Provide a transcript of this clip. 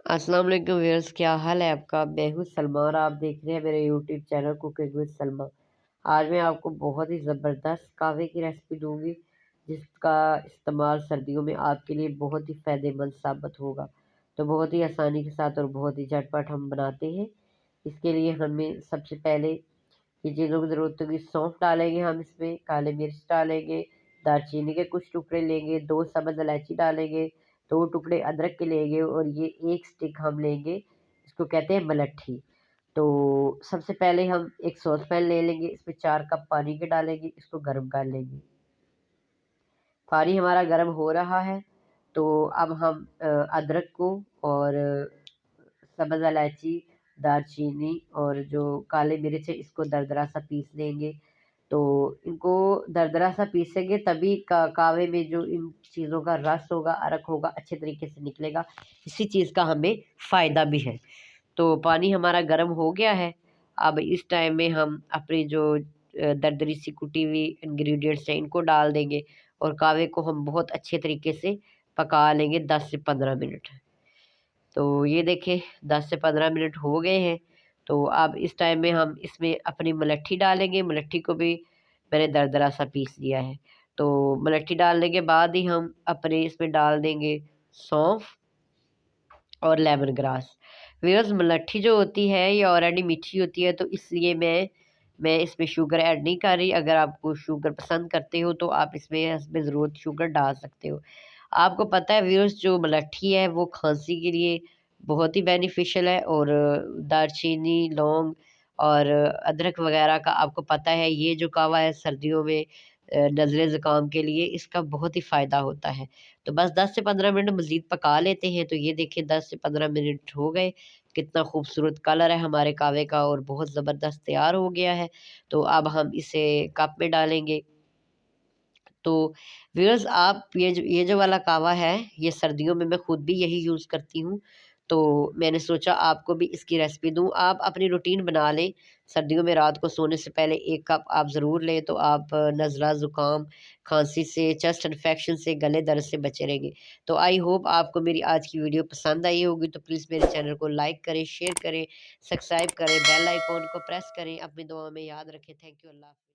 अस्सलाम वालेकुम व्यूअर्स, क्या हाल है आपका। मैं हूँ सलमा और आप देख रहे हैं मेरे YouTube channel cooking with Salma. आज मैं आपको बहुत ही ज़बरदस्त कहवे की रेसिपी दूंगी जिसका इस्तेमाल सर्दियों में आपके लिए बहुत ही फ़ायदेमंद साबित होगा। तो बहुत ही आसानी के साथ और बहुत ही झटपट हम बनाते हैं। इसके लिए हमें सबसे पहले ये चीज़ों की ज़रूरत होगी। सौंफ डालेंगे, हम इसमें काले मिर्च डालेंगे, दालचीनी के कुछ टुकड़े लेंगे, 2 सब्ज़ इलायची डालेंगे, 2 टुकड़े अदरक के लेंगे और ये 1 स्टिक हम लेंगे, इसको कहते हैं मलट्ठी। तो सबसे पहले हम एक सॉस पैन ले लेंगे, इसमें 4 कप पानी के डालेंगे, इसको गर्म कर लेंगे। पानी हमारा गर्म हो रहा है तो अब हम अदरक को और सब्ज़ इलायची, दालचीनी और जो काली मिर्च है इसको दरदरा सा पीस लेंगे। तो इनको दरदरा सा पीसेंगे तभी कहवे में जो इन चीज़ों का रस होगा, अरक होगा, अच्छे तरीके से निकलेगा। इसी चीज़ का हमें फ़ायदा भी है। तो पानी हमारा गर्म हो गया है। अब इस टाइम में हम अपनी जो दरदरी सी कुटी हुई इंग्रेडिएंट्स हैं इनको डाल देंगे और कहवे को हम बहुत अच्छे तरीके से पका लेंगे 10 से 15 मिनट। तो ये देखें 10 से 15 मिनट हो गए हैं। तो अब इस टाइम में हम इसमें अपनी मलट्ठी डालेंगे। मलट्ठी को भी मैंने दरदरा सा पीस लिया है। तो मलट्ठी डालने के बाद ही हम अपने इसमें डाल देंगे सौंफ और लेमन ग्रास। व्यूअर्स, मलट्ठी जो होती है ये ऑलरेडी मीठी होती है तो इसलिए मैं इसमें शुगर ऐड नहीं कर रही। अगर आपको शुगर पसंद करते हो तो आप इसमें ज़रूरत शुगर डाल सकते हो। आपको पता है व्यूअर्स, जो मलट्ठी है वो खांसी के लिए बहुत ही बेनिफिशियल है और दालचीनी, लौंग और अदरक वगैरह का आपको पता है ये जो कहवा है सर्दियों में नज़ले ज़ुकाम के लिए इसका बहुत ही फ़ायदा होता है। तो बस 10 से 15 मिनट मज़ीद पका लेते हैं। तो ये देखिए 10 से 15 मिनट हो गए। कितना खूबसूरत कलर है हमारे कहवे का और बहुत ज़बरदस्त तैयार हो गया है। तो अब हम इसे कप में डालेंगे। तो व्यूअर्स, आप ये जो वाला कहवा है ये सर्दियों में मैं खुद भी यही यूज़ करती हूँ। तो मैंने सोचा आपको भी इसकी रेसिपी दूँ। आप अपनी रूटीन बना लें। सर्दियों में रात को सोने से पहले 1 कप आप ज़रूर लें तो आप नज़ला, ज़ुकाम, खांसी से, चेस्ट इन्फेक्शन से, गले दर्द से बचे रहेंगे। तो आई होप आपको मेरी आज की वीडियो पसंद आई होगी। तो प्लीज़ मेरे चैनल को लाइक करें, शेयर करें, सब्सक्राइब करें, बेल आइकॉन को प्रेस करें। अपनी दुआ में याद रखें। Thank you. अल्लाह हाफ़िज़।